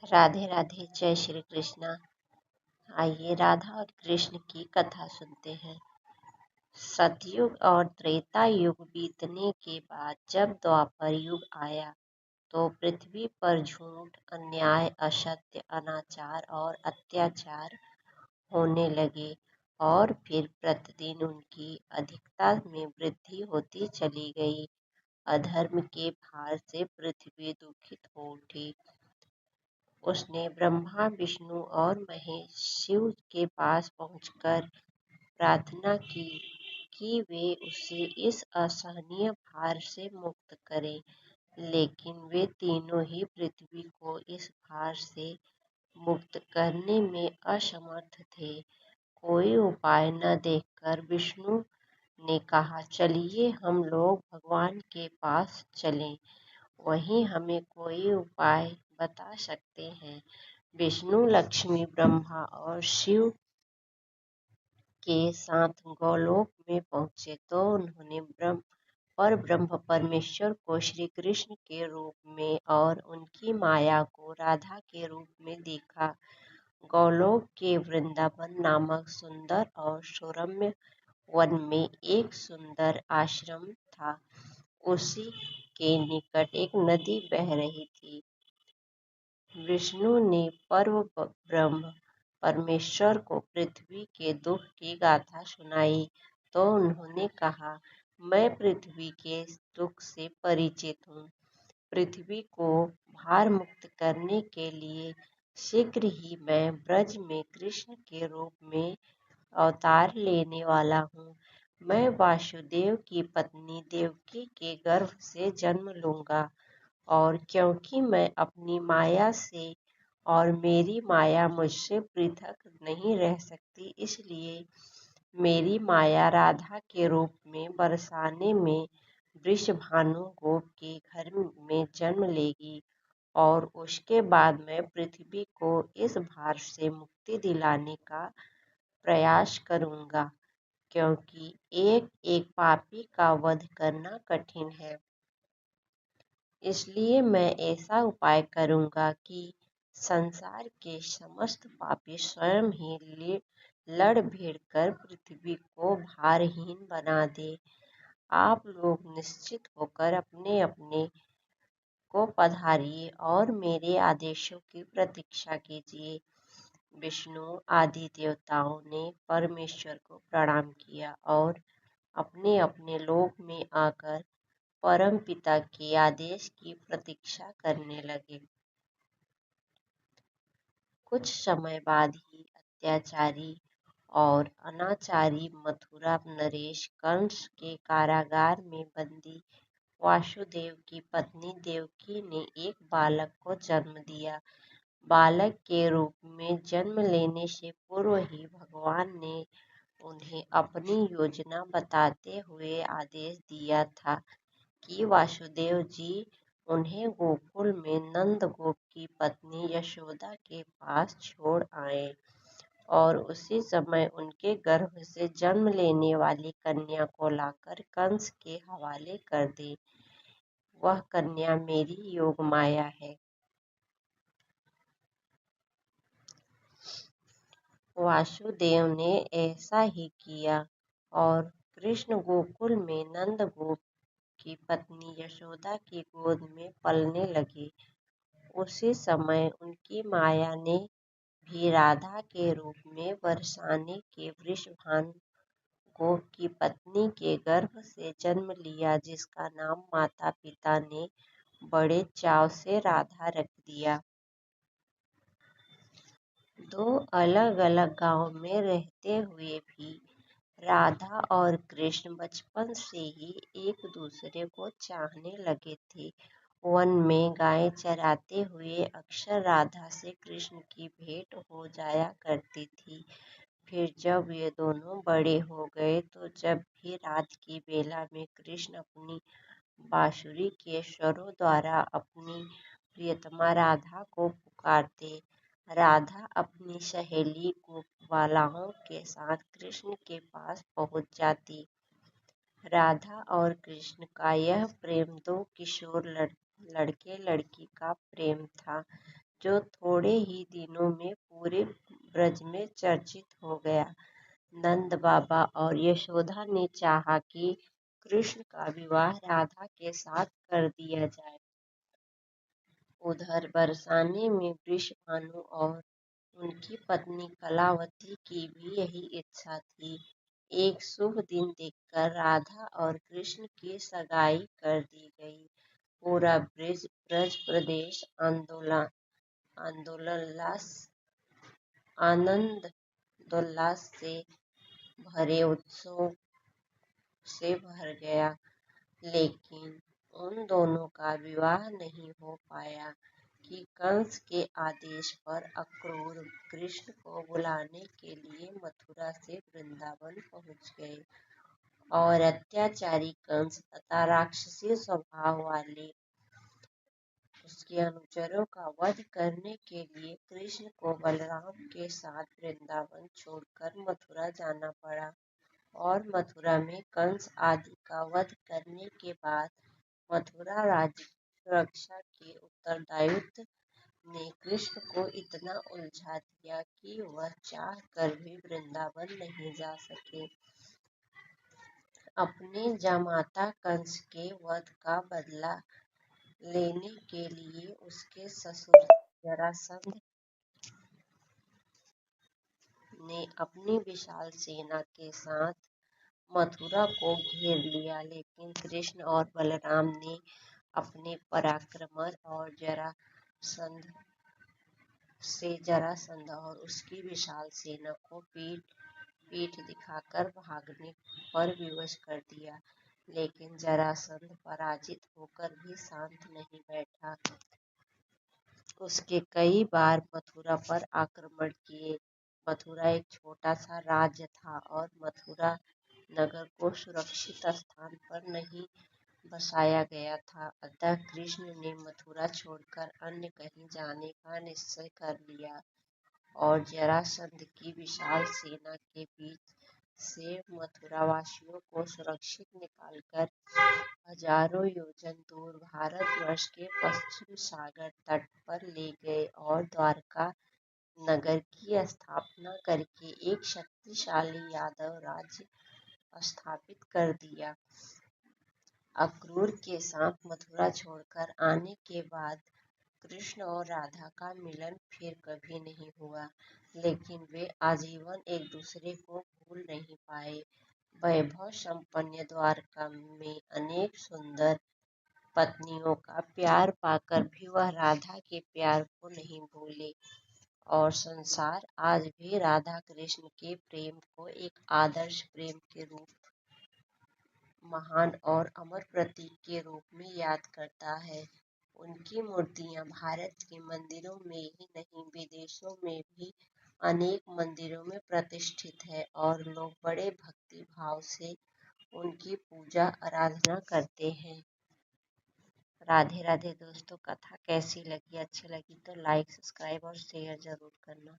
राधे राधे, जय श्री कृष्णा। आइए राधा और कृष्ण की कथा सुनते हैं। सतयुग और त्रेता युग बीतने के बाद जब द्वापर युग आया तो पृथ्वी पर झूठ, अन्याय, असत्य, अनाचार और अत्याचार होने लगे और फिर प्रतिदिन उनकी अधिकता में वृद्धि होती चली गई। अधर्म के भार से पृथ्वी दुखित हो उठी। उसने ब्रह्मा, विष्णु और महेश शिव के पास पहुंचकर प्रार्थना की कि वे उसे इस असहनीय भार से मुक्त करें, लेकिन वे तीनों ही पृथ्वी को इस भार से मुक्त करने में असमर्थ थे। कोई उपाय न देखकर विष्णु ने कहा, चलिए हम लोग भगवान के पास चलें, वही हमें कोई उपाय बता सकते हैं। विष्णु, लक्ष्मी, ब्रह्मा और शिव के साथ गोलोक में पहुंचे तो उन्होंने ब्रह्म परमेश्वर को श्री कृष्ण के रूप में और उनकी माया को राधा के रूप में देखा। गोलोक के वृंदावन नामक सुंदर और सुरम्य वन में एक सुंदर आश्रम था। उसी के निकट एक नदी बह रही थी। विष्णु ने ब्रह्म परमेश्वर को पृथ्वी के दुख की गाथा सुनाई तो उन्होंने कहा, मैं पृथ्वी के दुख से परिचित हूँ। पृथ्वी को भार मुक्त करने के लिए शीघ्र ही मैं ब्रज में कृष्ण के रूप में अवतार लेने वाला हूँ। मैं वासुदेव की पत्नी देवकी के गर्भ से जन्म लूंगा और क्योंकि मैं अपनी माया से और मेरी माया मुझसे पृथक नहीं रह सकती, इसलिए मेरी माया राधा के रूप में बरसाने में वृषभानु गोप के घर में जन्म लेगी और उसके बाद मैं पृथ्वी को इस भार से मुक्ति दिलाने का प्रयास करूंगा, क्योंकि एक एक पापी का वध करना कठिन है। इसलिए मैं ऐसा उपाय करूंगा कि संसार के समस्त पापी स्वयं ही लड़ भिड़ कर पृथ्वी को भारहीन बना दे। आप लोग निश्चित होकर अपने अपने को पधारिए और मेरे आदेशों की प्रतीक्षा कीजिए। विष्णु आदि देवताओं ने परमेश्वर को प्रणाम किया और अपने अपने लोक में आकर परमपिता के आदेश की प्रतीक्षा करने लगे। कुछ समय बाद ही अत्याचारी और अनाचारी मथुरा नरेश कंस के कारागार में बंदी वासुदेव की पत्नी देवकी ने एक बालक को जन्म दिया। बालक के रूप में जन्म लेने से पूर्व ही भगवान ने उन्हें अपनी योजना बताते हुए आदेश दिया था कि वासुदेव जी उन्हें गोकुल में नंद गोप की पत्नी यशोदा के पास छोड़ आए और उसी समय उनके गर्भ से जन्म लेने वाली कन्या को लाकर कंस के हवाले कर दे। वह कन्या मेरी योग माया है। वासुदेव ने ऐसा ही किया और कृष्ण गोकुल में नंद गोप की पत्नी यशोदा की गोद में पलने लगे। उसी समय उनकी माया ने भी राधा के रूप में बरसाने के वृषभानु गोप की पत्नी के गर्भ से जन्म लिया, जिसका नाम माता पिता ने बड़े चाव से राधा रख दिया। दो अलग अलग गांव में रहते हुए भी राधा और कृष्ण बचपन से ही एक दूसरे को चाहने लगे थे। वन में गायें चराते हुए अक्सर राधा से कृष्ण की भेंट हो जाया करती थी। फिर जब ये दोनों बड़े हो गए तो जब भी रात की बेला में कृष्ण अपनी बांसुरी के स्वरों द्वारा अपनी प्रियतमा राधा को पुकारते, राधा अपनी सहेली गोपबालाओं के साथ कृष्ण के पास पहुंच जाती। राधा और कृष्ण का यह प्रेम दो किशोर लड़के लड़की का प्रेम था, जो थोड़े ही दिनों में पूरे ब्रज में चर्चित हो गया। नंद बाबा और यशोदा ने चाहा कि कृष्ण का विवाह राधा के साथ कर दिया जाए। उधर बरसाने में वृषभानु और उनकी पत्नी कलावती की भी यही इच्छा थी। एक शुभ दिन देखकर राधा और कृष्ण की सगाई कर दी गई। पूरा ब्रज प्रदेश आनंदोल्लास से भरे उत्सव से भर गया, लेकिन उन दोनों का विवाह नहीं हो पाया कि कंस के आदेश पर अक्रूर कृष्ण को बुलाने के लिए मथुरा से वृंदावन पहुंच गए और अत्याचारी कंस तथा राक्षसी स्वभाव वाले उसके अनुचरों का वध करने के लिए कृष्ण को बलराम के साथ वृंदावन छोड़कर मथुरा जाना पड़ा। और मथुरा में कंस आदि का वध करने के बाद मथुरा राज्य की सुरक्षा के उत्तरदायित्व ने कृष्ण को इतना उलझा दिया कि वह चाह कर भी वृंदावन नहीं जा सके। अपने जामाता कंस के वध का बदला लेने के लिए उसके ससुर जरासंध ने अपनी विशाल सेना के साथ मथुरा को घेर लिया, लेकिन कृष्ण और बलराम ने अपने पराक्रम और जरासंध और उसकी विशाल सेना को पीठ दिखाकर भागने पर विवश कर दिया। लेकिन जरासंध पराजित होकर भी शांत नहीं बैठा। उसके कई बार मथुरा पर आक्रमण किए। मथुरा एक छोटा सा राज्य था और मथुरा नगर को सुरक्षित स्थान पर नहीं बसाया गया था। अतः कृष्ण ने मथुरा छोड़कर अन्य कहीं जाने का निश्चय कर लिया और जरासंध की विशाल सेना के बीच से मथुरावासियों को सुरक्षित निकालकर हजारों योजन दूर भारतवर्ष के पश्चिम सागर तट पर ले गए और द्वारका नगर की स्थापना करके एक शक्तिशाली यादव राज्य स्थापित कर दिया। अक्रूर के साथ मथुरा छोड़कर आने के बाद कृष्ण और राधा का मिलन फिर कभी नहीं हुआ, लेकिन वे आजीवन एक दूसरे को भूल नहीं पाए। वैभव संपन्न द्वारका में अनेक सुंदर पत्नियों का प्यार पाकर भी वह राधा के प्यार को नहीं भूले और संसार आज भी राधा कृष्ण के प्रेम को एक आदर्श प्रेम के रूप, महान और अमर प्रतीक के रूप में याद करता है। उनकी मूर्तियां भारत के मंदिरों में ही नहीं, विदेशों में भी अनेक मंदिरों में प्रतिष्ठित है और लोग बड़े भक्ति भाव से उनकी पूजा आराधना करते हैं। राधे राधे दोस्तों, कथा कैसी लगी? अच्छी लगी तो लाइक, सब्सक्राइब और शेयर जरूर करना।